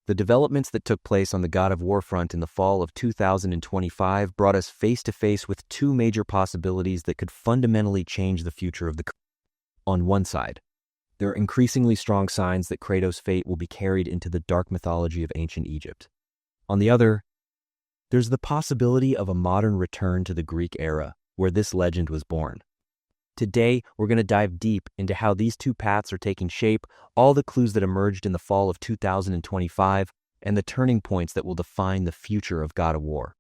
The developments that took place on the God of War front in the fall of 2025 brought us face to face with two major possibilities that could fundamentally change the future of the. On one side, there are increasingly strong signs that Kratos' fate will be carried into the dark mythology of ancient Egypt. On the other, there's the possibility of a modern return to the Greek era, where this legend was born. Today, we're going to dive deep into how these two paths are taking shape, all the clues that emerged in the fall of 2025, and the turning points that will define the future of God of War.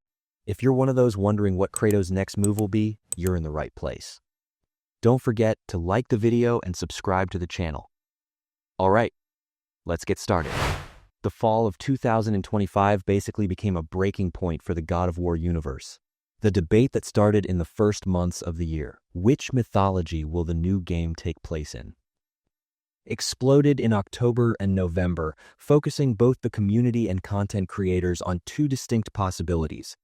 If you're one of those wondering what Kratos' next move will be, you're in the right place. Don't forget to like the video and subscribe to the channel. All right, let's get started. The fall of 2025 basically became a breaking point for the God of War universe. The debate that started in the first months of the year, which mythology will the new game take place in, exploded in October and November, focusing both the community and content creators on two distinct possibilities.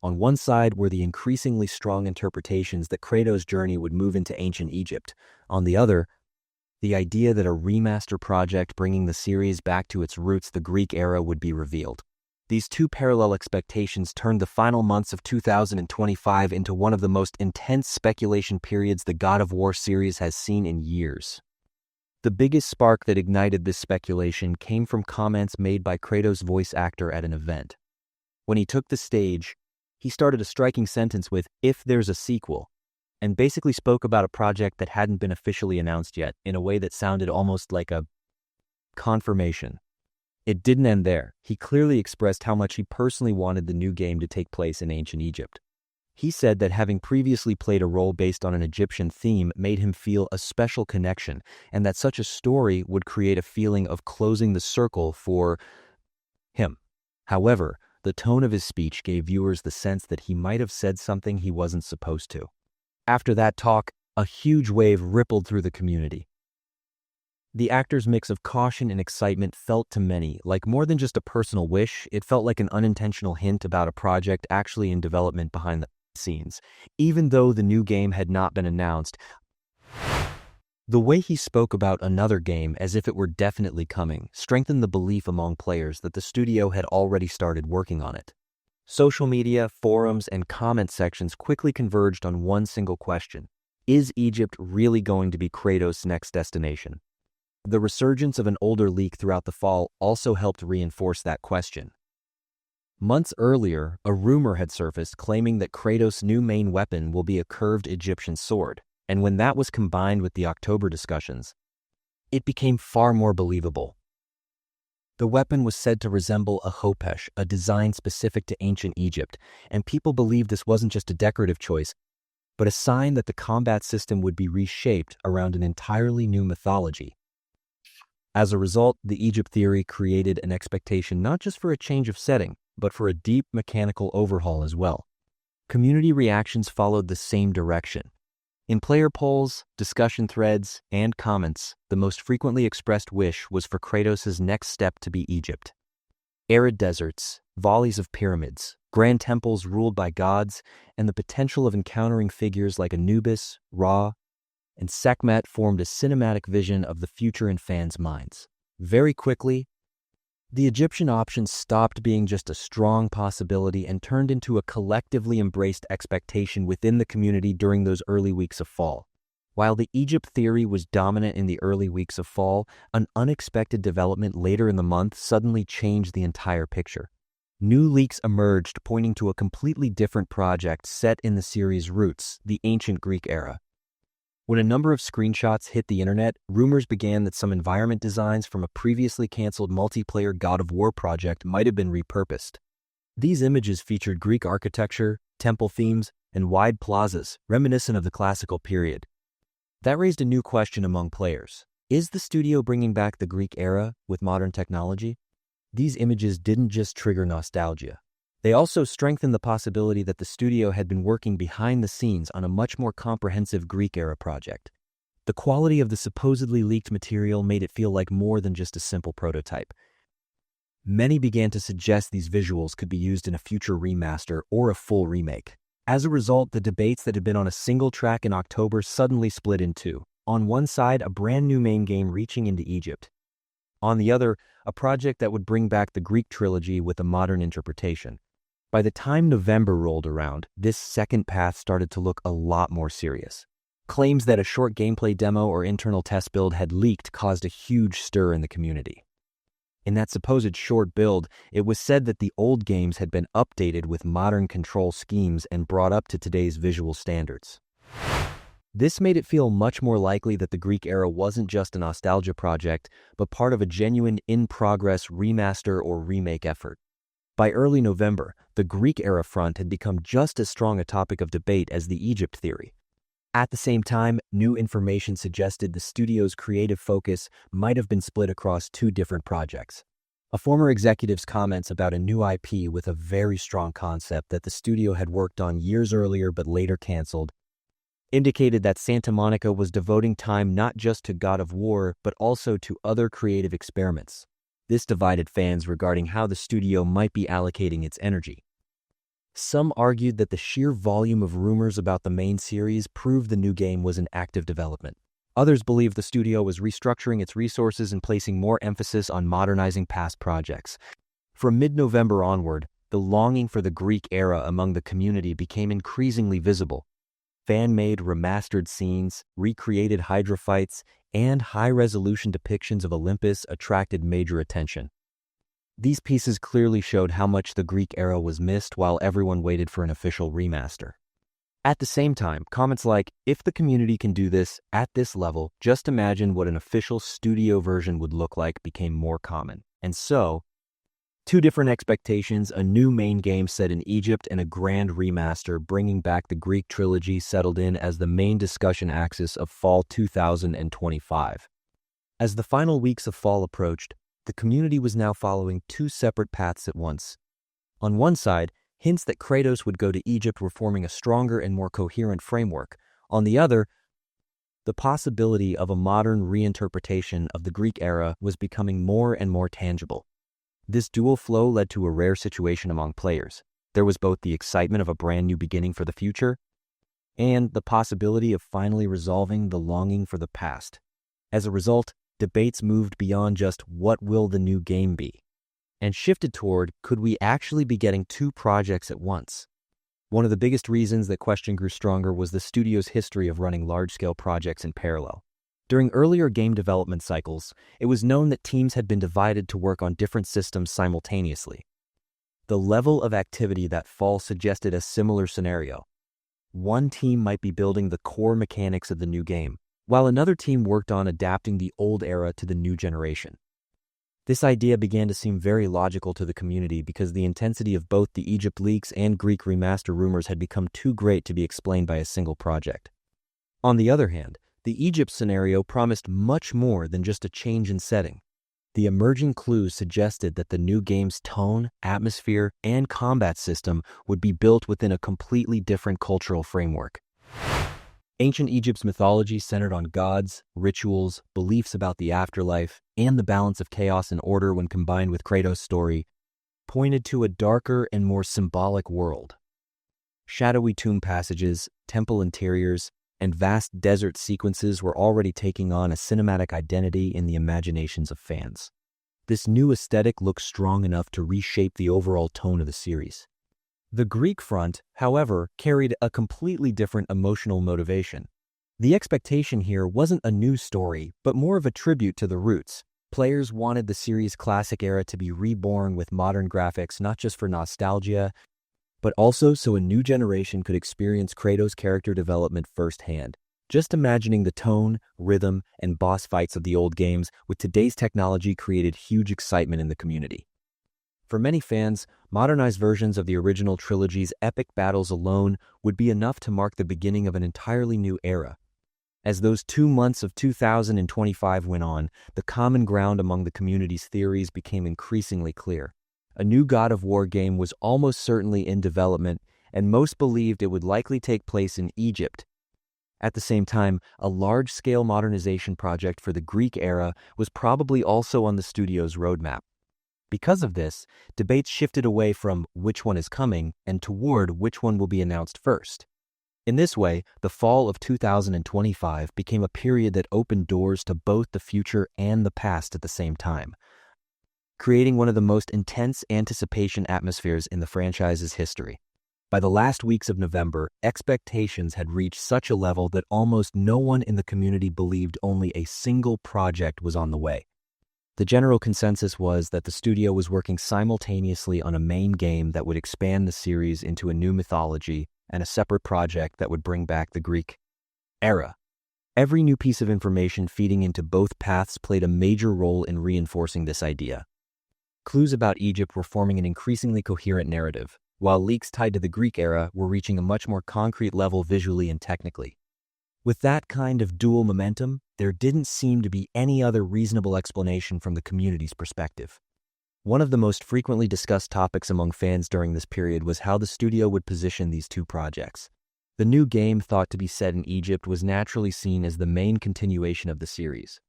On one side were the increasingly strong interpretations that Kratos' journey would move into ancient Egypt. On the other, the idea that a remaster project bringing the series back to its roots, the Greek era, would be revealed. These two parallel expectations turned the final months of 2025 into one of the most intense speculation periods the God of War series has seen in years. The biggest spark that ignited this speculation came from comments made by Kratos' voice actor at an event. When he took the stage, he started a striking sentence with, "If there's a sequel," and basically spoke about a project that hadn't been officially announced yet in a way that sounded almost like a confirmation. It didn't end there. He clearly expressed how much he personally wanted the new game to take place in ancient Egypt. He said that having previously played a role based on an Egyptian theme made him feel a special connection, and that such a story would create a feeling of closing the circle for him. However, the tone of his speech gave viewers the sense that he might have said something he wasn't supposed to. After that talk, a huge wave rippled through the community. The actor's mix of caution and excitement felt to many like more than just a personal wish. It felt like an unintentional hint about a project actually in development behind the scenes. Even though the new game had not been announced, the way he spoke about another game as if it were definitely coming strengthened the belief among players that the studio had already started working on it. Social media, forums, and comment sections quickly converged on one single question: is Egypt really going to be Kratos' next destination? The resurgence of an older leak throughout the fall also helped reinforce that question. Months earlier, a rumor had surfaced claiming that Kratos' new main weapon will be a curved Egyptian sword, and when that was combined with the October discussions, it became far more believable. The weapon was said to resemble a hopesh, a design specific to ancient Egypt, and people believed this wasn't just a decorative choice, but a sign that the combat system would be reshaped around an entirely new mythology. As a result, the Egypt theory created an expectation not just for a change of setting, but for a deep mechanical overhaul as well. Community reactions followed the same direction. In player polls, discussion threads, and comments, the most frequently expressed wish was for Kratos' next step to be Egypt. Arid deserts, volleys of pyramids, grand temples ruled by gods, and the potential of encountering figures like Anubis, Ra, and Sekhmet formed a cinematic vision of the future in fans' minds. Very quickly, the Egyptian option stopped being just a strong possibility and turned into a collectively embraced expectation within the community during those early weeks of fall. While the Egypt theory was dominant in the early weeks of fall, an unexpected development later in the month suddenly changed the entire picture. New leaks emerged pointing to a completely different project set in the series' roots, the ancient Greek era. When a number of screenshots hit the internet, rumors began that some environment designs from a previously canceled multiplayer God of War project might have been repurposed. These images featured Greek architecture, temple themes, and wide plazas, reminiscent of the classical period. That raised a new question among players. Is the studio bringing back the Greek era with modern technology? These images didn't just trigger nostalgia. They also strengthened the possibility that the studio had been working behind the scenes on a much more comprehensive Greek-era project. The quality of the supposedly leaked material made it feel like more than just a simple prototype. Many began to suggest these visuals could be used in a future remaster or a full remake. As a result, the debates that had been on a single track in October suddenly split in two. On one side, a brand new main game reaching into Egypt. On the other, a project that would bring back the Greek trilogy with a modern interpretation. By the time November rolled around, this second path started to look a lot more serious. Claims that a short gameplay demo or internal test build had leaked caused a huge stir in the community. In that supposed short build, it was said that the old games had been updated with modern control schemes and brought up to today's visual standards. This made it feel much more likely that the Greek era wasn't just a nostalgia project, but part of a genuine in-progress remaster or remake effort. By early November, the Greek era front had become just as strong a topic of debate as the Egypt theory. At the same time, new information suggested the studio's creative focus might have been split across two different projects. A former executive's comments about a new IP with a very strong concept that the studio had worked on years earlier but later canceled indicated that Santa Monica was devoting time not just to God of War but also to other creative experiments. This divided fans regarding how the studio might be allocating its energy. Some argued that the sheer volume of rumors about the main series proved the new game was in active development. Others believed the studio was restructuring its resources and placing more emphasis on modernizing past projects. From mid-November onward, the longing for the Greek era among the community became increasingly visible. Fan-made remastered scenes, recreated Hydra fights, and high-resolution depictions of Olympus attracted major attention. These pieces clearly showed how much the Greek era was missed while everyone waited for an official remaster. At the same time, comments like, "If the community can do this at this level, just imagine what an official studio version would look like," became more common. And so, two different expectations, a new main game set in Egypt and a grand remaster bringing back the Greek trilogy settled in as the main discussion axis of fall 2025. As the final weeks of fall approached, the community was now following two separate paths at once. On one side, hints that Kratos would go to Egypt were forming a stronger and more coherent framework. On the other, the possibility of a modern reinterpretation of the Greek era was becoming more and more tangible. This dual flow led to a rare situation among players. There was both the excitement of a brand new beginning for the future and the possibility of finally resolving the longing for the past. As a result, debates moved beyond just what will the new game be, and shifted toward could we actually be getting two projects at once? One of the biggest reasons that question grew stronger was the studio's history of running large-scale projects in parallel. During earlier game development cycles, it was known that teams had been divided to work on different systems simultaneously. The level of activity that fall suggested a similar scenario. One team might be building the core mechanics of the new game, while another team worked on adapting the old era to the new generation. This idea began to seem very logical to the community because the intensity of both the Egypt leaks and Greek remaster rumors had become too great to be explained by a single project. On the other hand, the Egypt scenario promised much more than just a change in setting. The emerging clues suggested that the new game's tone, atmosphere, and combat system would be built within a completely different cultural framework. Ancient Egypt's mythology centered on gods, rituals, beliefs about the afterlife, and the balance of chaos and order when combined with Kratos' story, pointed to a darker and more symbolic world. Shadowy tomb passages, temple interiors, and vast desert sequences were already taking on a cinematic identity in the imaginations of fans. This new aesthetic looked strong enough to reshape the overall tone of the series. The Greek front, however, carried a completely different emotional motivation. The expectation here wasn't a new story, but more of a tribute to the roots. Players wanted the series' classic era to be reborn with modern graphics, not just for nostalgia, but also so a new generation could experience Kratos' character development firsthand. Just imagining the tone, rhythm, and boss fights of the old games with today's technology created huge excitement in the community. For many fans, modernized versions of the original trilogy's epic battles alone would be enough to mark the beginning of an entirely new era. As those 2 months of 2025 went on, the common ground among the community's theories became increasingly clear. A new God of War game was almost certainly in development, and most believed it would likely take place in Egypt. At the same time, a large-scale modernization project for the Greek era was probably also on the studio's roadmap. Because of this, debates shifted away from which one is coming and toward which one will be announced first. In this way, the fall of 2025 became a period that opened doors to both the future and the past at the same time, creating one of the most intense anticipation atmospheres in the franchise's history. By the last weeks of November, expectations had reached such a level that almost no one in the community believed only a single project was on the way. The general consensus was that the studio was working simultaneously on a main game that would expand the series into a new mythology and a separate project that would bring back the Greek era. Every new piece of information feeding into both paths played a major role in reinforcing this idea. Clues about Egypt were forming an increasingly coherent narrative, while leaks tied to the Greek era were reaching a much more concrete level visually and technically. With that kind of dual momentum, there didn't seem to be any other reasonable explanation from the community's perspective. One of the most frequently discussed topics among fans during this period was how the studio would position these two projects. The new game, thought to be set in Egypt, was naturally seen as the main continuation of the series.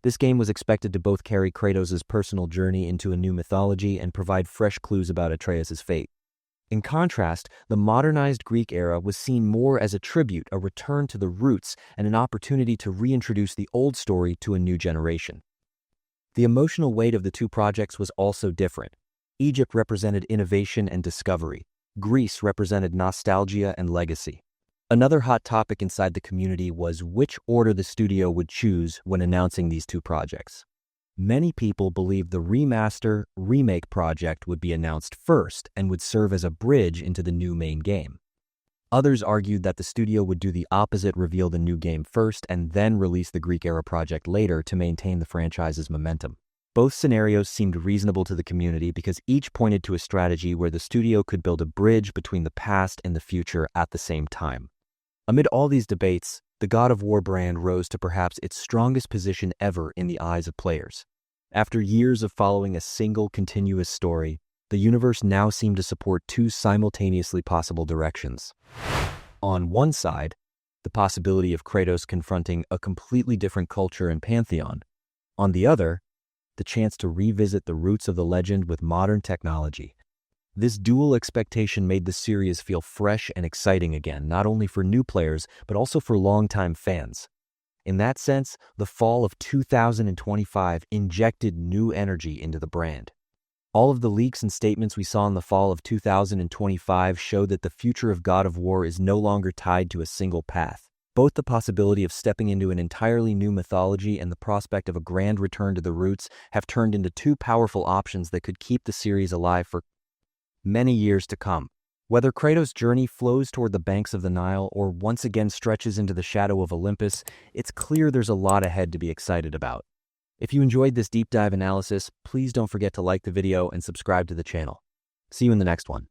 This game was expected to both carry Kratos' personal journey into a new mythology and provide fresh clues about Atreus' fate. In contrast, the modernized Greek era was seen more as a tribute, a return to the roots, and an opportunity to reintroduce the old story to a new generation. The emotional weight of the two projects was also different. Egypt represented innovation and discovery. Greece represented nostalgia and legacy. Another hot topic inside the community was which order the studio would choose when announcing these two projects. Many people believed the remaster remake project would be announced first and would serve as a bridge into the new main game. Others argued that the studio would do the opposite, reveal the new game first and then release the Greek era project later to maintain the franchise's momentum. Both scenarios seemed reasonable to the community because each pointed to a strategy where the studio could build a bridge between the past and the future at the same time. Amid all these debates, the God of War brand rose to perhaps its strongest position ever in the eyes of players. After years of following a single continuous story, the universe now seemed to support two simultaneously possible directions. On one side, the possibility of Kratos confronting a completely different culture and pantheon. On the other, the chance to revisit the roots of the legend with modern technology. This dual expectation made the series feel fresh and exciting again, not only for new players, but also for longtime fans. In that sense, the fall of 2025 injected new energy into the brand. All of the leaks and statements we saw in the fall of 2025 show that the future of God of War is no longer tied to a single path. Both the possibility of stepping into an entirely new mythology and the prospect of a grand return to the roots have turned into two powerful options that could keep the series alive for many years to come. Whether Kratos' journey flows toward the banks of the Nile or once again stretches into the shadow of Olympus, it's clear there's a lot ahead to be excited about. If you enjoyed this deep dive analysis, please don't forget to like the video and subscribe to the channel. See you in the next one.